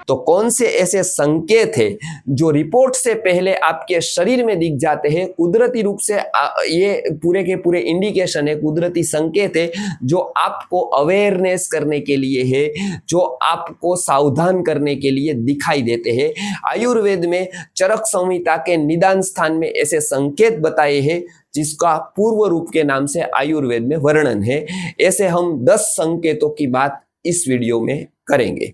तो कौन से ऐसे संकेत है जो रिपोर्ट से पहले आपके शरीर में दिख जाते हैं, कुदरती रूप से ये पूरे के पूरे इंडिकेशन है, कुदरती संकेत है जो आपको अवेयरनेस करने के लिए है, जो आपको सावधान करने के लिए दिखाई देते हैं। आयुर्वेद में चरक संहिता के निदान स्थान में ऐसे संकेत बताए हैं जिसका पूर्व रूप के नाम से आयुर्वेद में वर्णन है। ऐसे हम 10 संकेतों की बात इस वीडियो में करेंगे।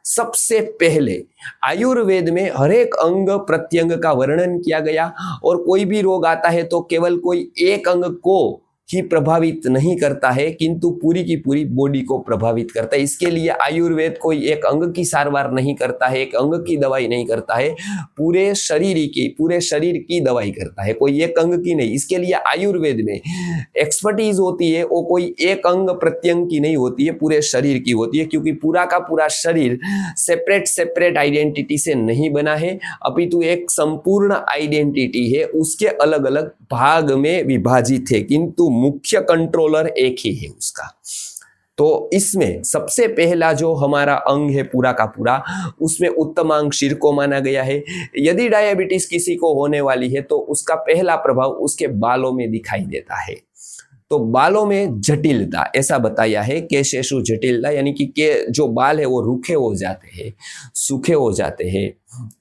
सबसे पहले आयुर्वेद में हर एक अंग प्रत्यंग का वर्णन किया गया, और कोई भी रोग आता है तो केवल कोई एक अंग को ही प्रभावित नहीं करता है किंतु पूरी की पूरी बॉडी को प्रभावित करता है। इसके लिए आयुर्वेद कोई एक अंग की सारवार नहीं करता है, एक अंग की दवाई नहीं करता है, पूरे शरीर की दवाई करता है, कोई एक अंग की नहीं। इसके लिए आयुर्वेद में एक्सपर्टीज होती है, वो कोई एक अंग प्रत्यंग की नहीं होती है, पूरे शरीर की होती है, क्योंकि पूरा का पूरा शरीर सेपरेट आइडेंटिटी से नहीं बना है, अपितु एक संपूर्ण आइडेंटिटी है, उसके अलग अलग भाग में विभाजित है, किंतु मुख्य कंट्रोलर एक ही है उसका। तो इसमें सबसे पहला जो हमारा अंग है पूरा का पूरा, उसमें उत्तमांग शिर को माना गया है। यदि डायबिटीज किसी को होने वाली है तो उसका पहला प्रभाव उसके बालों में दिखाई देता है। तो बालों में जटिलता, ऐसा बताया है केशेषु जटिलता, यानी कि के जो बाल है वो रूखे हो जाते हैं, सूखे हो जाते हैं।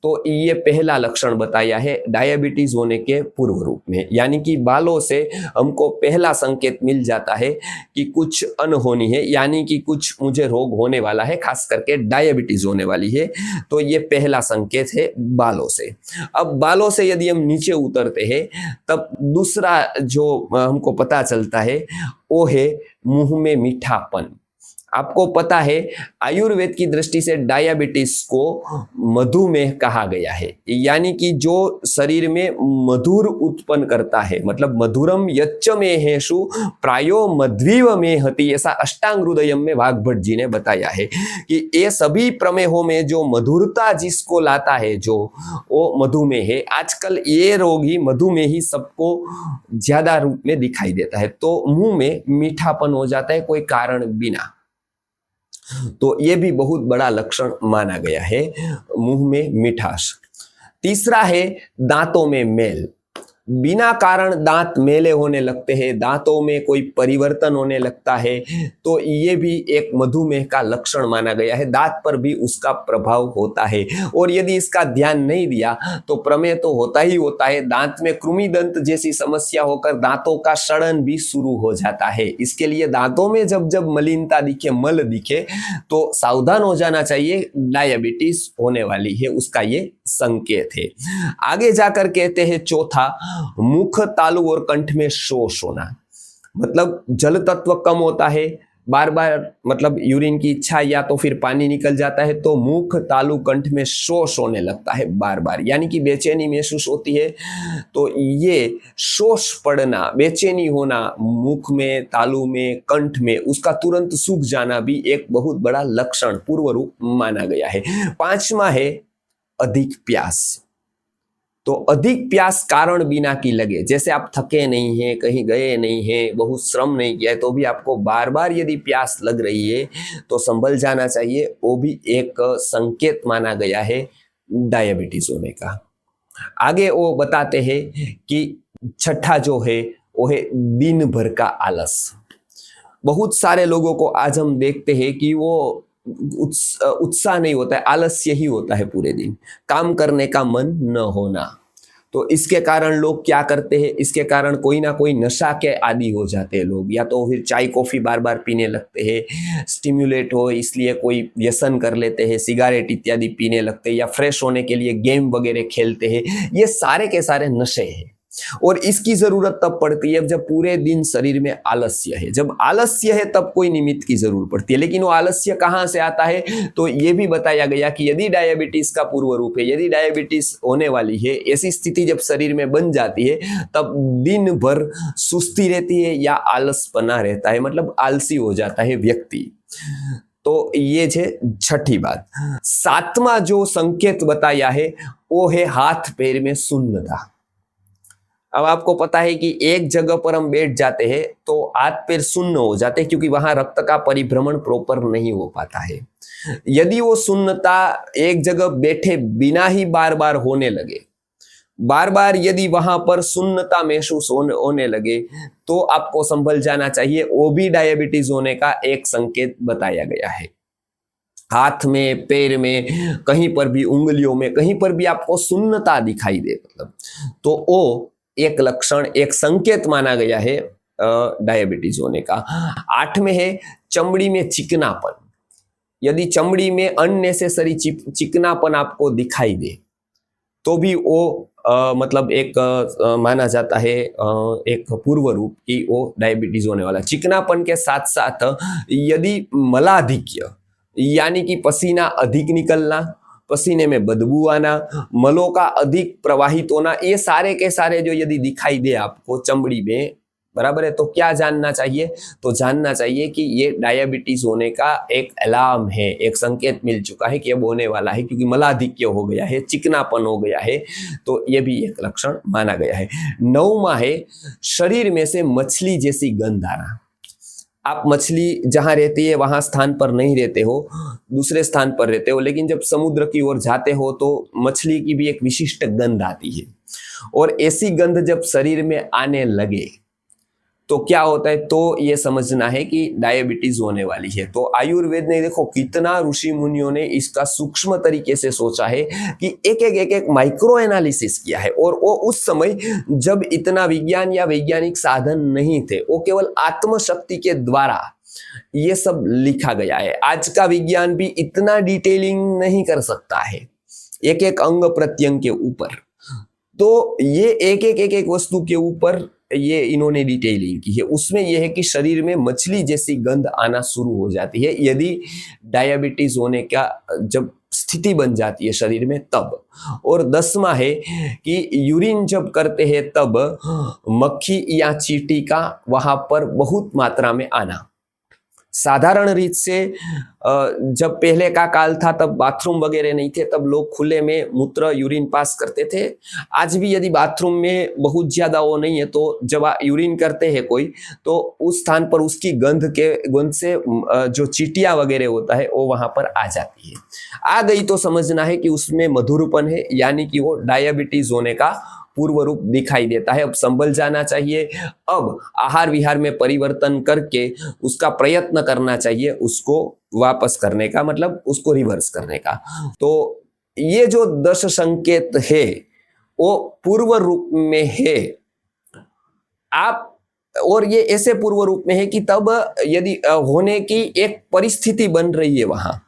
तो ये पहला लक्षण बताया है डायबिटीज होने के पूर्व रूप में, यानी कि बालों से हमको पहला संकेत मिल जाता है कि कुछ अनहोनी है, यानी कि कुछ मुझे रोग होने वाला है, खास करके डायबिटीज होने वाली है। तो ये पहला संकेत है बालों से। अब बालों से यदि हम नीचे उतरते हैं तब दूसरा जो हमको पता चलता है वो है मुंह में मीठापन। आपको पता है आयुर्वेद की दृष्टि से डायबिटीज को मधुमेह कहा गया है, यानी कि जो शरीर में मधुर उत्पन्न करता है, मतलब मधुरम यच्च मेहेषु प्रायो मध्वीव में हति, ऐसा अष्टांग हृदयम में वाग्भट जी ने बताया है कि ये सभी प्रमेहों में जो मधुरता जिसको लाता है जो वो मधुमेह है। आजकल ये रोग ही मधुमेही सबको ज्यादा रूप में दिखाई देता है। तो मुंह में मीठापन हो जाता है कोई कारण बिना, तो ये भी बहुत बड़ा लक्षण माना गया है, मुंह में मिठास। तीसरा है दांतों में मेल, बिना कारण दांत मेले होने लगते हैं, दांतों में कोई परिवर्तन होने लगता है, तो ये भी एक मधुमेह का लक्षण माना गया है, दांत पर भी उसका प्रभाव होता है। और यदि इसका ध्यान नहीं दिया तो प्रमेह तो होता ही होता है, दांत में कृमिदंत जैसी समस्या होकर दांतों का सड़न भी शुरू हो जाता है। इसके लिए दांतों में जब जब मलिनता दिखे, मल दिखे, तो सावधान हो जाना चाहिए, डायबिटीज होने वाली है, उसका ये संकेत है। आगे जाकर कहते हैं चौथा, मुख, तालु और कंठ में शोष होना, मतलब जल तत्व कम होता है, बार बार मतलब यूरिन की इच्छा या तो फिर पानी निकल जाता है, तो मुख, तालु, कंठ में शोष होने लगता है बार बार, यानी कि बेचैनी महसूस होती है। तो ये शोष पड़ना, बेचैनी होना मुख में, तालु में, कंठ में, उसका तुरंत सूख जाना भी एक बहुत बड़ा लक्षण पूर्व रूप माना गया है। पांचवा है अधिक प्यास। तो अधिक प्यास कारण बिना की लगे, जैसे आप थके नहीं हैं, कहीं गए नहीं हैं, बहुत श्रम नहीं किया है, तो भी आपको बार बार यदि प्यास लग रही है तो संभल जाना चाहिए, वो भी एक संकेत माना गया है डायबिटीज होने का। आगे वो बताते हैं कि छठा जो है वो है दिन भर का आलस। बहुत सारे लोगों को आज हम देखते हैं कि वो उत्साह नहीं होता है, आलस्य ही होता है, पूरे दिन काम करने का मन न होना। तो इसके कारण लोग क्या करते हैं, इसके कारण कोई ना कोई नशा के आदी हो जाते हैं लोग, या तो फिर चाय कॉफी बार बार पीने लगते हैं, स्टिम्युलेट हो इसलिए कोई व्यसन कर लेते हैं, सिगारेट इत्यादि पीने लगते हैं, या फ्रेश होने के लिए गेम वगैरह खेलते हैं। ये सारे के सारे नशे हैं, और इसकी जरूरत तब पड़ती है जब पूरे दिन शरीर में आलस्य है। जब आलस्य है तब कोई निमित्त की जरूरत पड़ती है, लेकिन वो आलस्य कहाँ से आता है, तो ये भी बताया गया कि यदि डायबिटीज का पूर्व रूप है, यदि डायबिटीज होने वाली है, ऐसी स्थिति जब शरीर में बन जाती है तब दिन भर सुस्ती रहती है या आलसपना रहता है, मतलब आलसी हो जाता है व्यक्ति। तो ये है छठी बात। सातवां जो संकेत बताया है वो है हाथ पैर में सुन्नता। अब आपको पता है कि एक जगह पर हम बैठ जाते हैं तो हाथ पैर शून्य हो जाते हैं, क्योंकि वहां रक्त का परिभ्रमण प्रॉपर नहीं हो पाता है। यदि वो शून्यता एक जगह बैठे बिना ही बार बार होने लगे, बार बार यदि वहां पर शून्यता महसूस होने लगे, तो आपको संभल जाना चाहिए। वो भी डायबिटीज होने का एक संकेत बताया गया है। हाथ में, पैर में, कहीं पर भी, उंगलियों में, कहीं पर भी आपको शून्यता दिखाई दे, मतलब तो वो एक लक्षण, एक संकेत माना गया है डायबिटीज होने का। 8 में है चमड़ी में चिकनापन। यदि चमड़ी में अननेसेसरी चिकनापन आपको दिखाई दे, तो भी वो मतलब एक माना जाता है एक पूर्व रूप कि वो डायबिटीज होने वाला। चिकनापन के साथ साथ यदि मलाधिक्य, यानी कि पसीना अधिक निकलना, पसीने में बदबू आना, मलों का अधिक प्रवाहित होना, ये सारे के सारे जो यदि दिखाई दे आपको चमड़ी में, बराबर है, तो क्या जानना चाहिए? तो जानना चाहिए कि ये डायबिटीज होने का एक अलार्म है, एक संकेत मिल चुका है कि अब होने वाला है, क्योंकि मलाधिक्य हो गया है, चिकनापन हो गया है, तो ये भी एक लक्षण माना गया है। 9वां है शरीर में से मछली जैसी गंध आना। आप मछली जहां रहती है वहां स्थान पर नहीं रहते हो, दूसरे स्थान पर रहते हो, लेकिन जब समुद्र की ओर जाते हो तो मछली की भी एक विशिष्ट गंध आती है, और ऐसी गंध जब शरीर में आने लगे तो क्या होता है? तो ये समझना है कि डायबिटीज होने वाली है। तो आयुर्वेद ने देखो कितना ऋषि मुनियों ने इसका सूक्ष्म तरीके से सोचा है कि एक माइक्रो एनालिसिस किया है। और वो उस समय जब इतना विज्ञान या वैज्ञानिक साधन नहीं थे, वो केवल आत्मशक्ति के द्वारा ये सब लिखा गया है। आज का विज्ञान भी इतना डिटेलिंग नहीं कर सकता है एक एक अंग प्रत्यंग के ऊपर। तो ये एक वस्तु के ऊपर ये इन्होंने डिटेलिंग की है। उसमें यह है कि शरीर में मछली जैसी गंध आना शुरू हो जाती है यदि डायबिटीज होने का जब स्थिति बन जाती है शरीर में तब। और 10वां है कि यूरिन जब करते हैं तब मक्खी या चींटी का वहां पर बहुत मात्रा में आना। साधारण रीत से जब पहले का काल था तब बाथरूम वगैरह नहीं थे, तब लोग खुले में मूत्र यूरिन पास करते थे। आज भी यदि बाथरूम में बहुत ज्यादा वो नहीं है तो जब यूरिन करते हैं कोई, तो उस स्थान पर उसकी गंध से जो चींटियां वगैरह होता है वो वहां पर आ जाती है। आ गई तो समझना है कि उसमें मधुरपन है, यानी कि वो डायबिटीज होने का पूर्व रूप दिखाई देता है। अब संभल जाना चाहिए। अब आहार विहार में परिवर्तन करके उसका प्रयत्न करना चाहिए, उसको वापस करने का, मतलब उसको रिवर्स करने का। तो ये जो 10 संकेत है वो पूर्व रूप में है आप, और ये ऐसे पूर्व रूप में है कि तब यदि होने की एक परिस्थिति बन रही है वहां,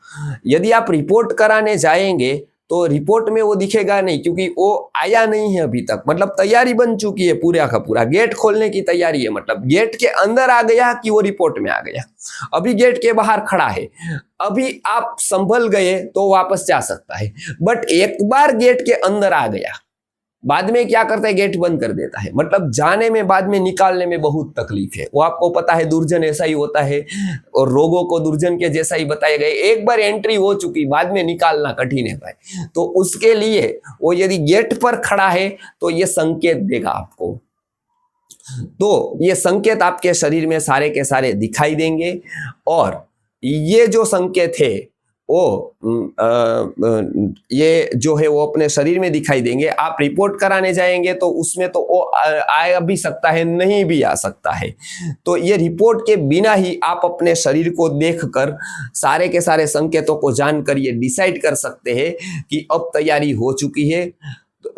यदि आप रिपोर्ट कराने जाएंगे तो रिपोर्ट में वो दिखेगा नहीं, क्योंकि वो आया नहीं है अभी तक। मतलब तैयारी बन चुकी है पूरा का पूरा, गेट खोलने की तैयारी है, मतलब गेट के अंदर आ गया कि वो रिपोर्ट में आ गया, अभी गेट के बाहर खड़ा है, अभी आप संभल गए तो वापस जा सकता है। बट एक बार गेट के अंदर आ गया, बाद में क्या करता है? गेट बंद कर देता है। मतलब जाने में, बाद में निकालने में बहुत तकलीफ है। वो आपको पता है दुर्जन ऐसा ही होता है, और रोगों को दुर्जन के जैसा ही बताए गए। एक बार एंट्री हो चुकी, बाद में निकालना कठिन है भाई। तो उसके लिए वो यदि गेट पर खड़ा है तो ये संकेत देगा आपको। तो ये संकेत आपके शरीर में सारे के सारे दिखाई देंगे, और ये जो संकेत है वो ये जो है वो अपने शरीर में दिखाई देंगे। आप रिपोर्ट कराने जाएंगे तो उसमें तो वो आ भी सकता है, नहीं भी आ सकता है। तो ये रिपोर्ट के बिना ही आप अपने शरीर को देखकर सारे के सारे संकेतों को जानकर ये डिसाइड कर सकते हैं कि अब तैयारी हो चुकी है।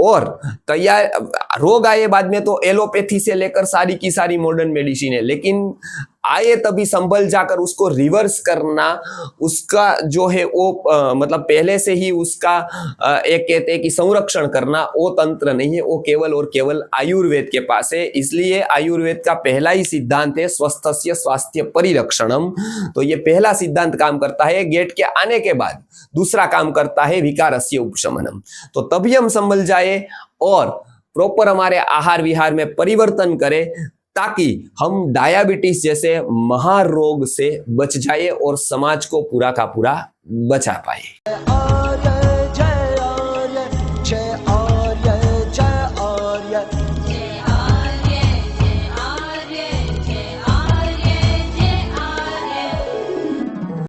और तैयार रोग आए बाद में तो एलोपैथी से लेकर सारी की सारी मॉडर्न मेडिसिन है, लेकिन आए तभी संभल जाकर उसको रिवर्स करना, उसका जो है वो मतलब पहले से ही उसका एक कहते हैं कि संरक्षण करना, वो तंत्र नहीं है, वो केवल और केवल आयुर्वेद के पास है। इसलिए आयुर्वेद का पहला ही सिद्धांत है स्वस्थस्य स्वास्थ्य परिरक्षणम। तो ये पहला सिद्धांत काम करता है, गेट के आने के बाद दूसरा काम करता है विकारस्य उपशमनम। तो तभी हम संभल जाए और प्रॉपर हमारे आहार विहार में परिवर्तन करें, ताकि हम डायबिटीज जैसे महारोग से बच जाए और समाज को पूरा का पूरा बचा पाए।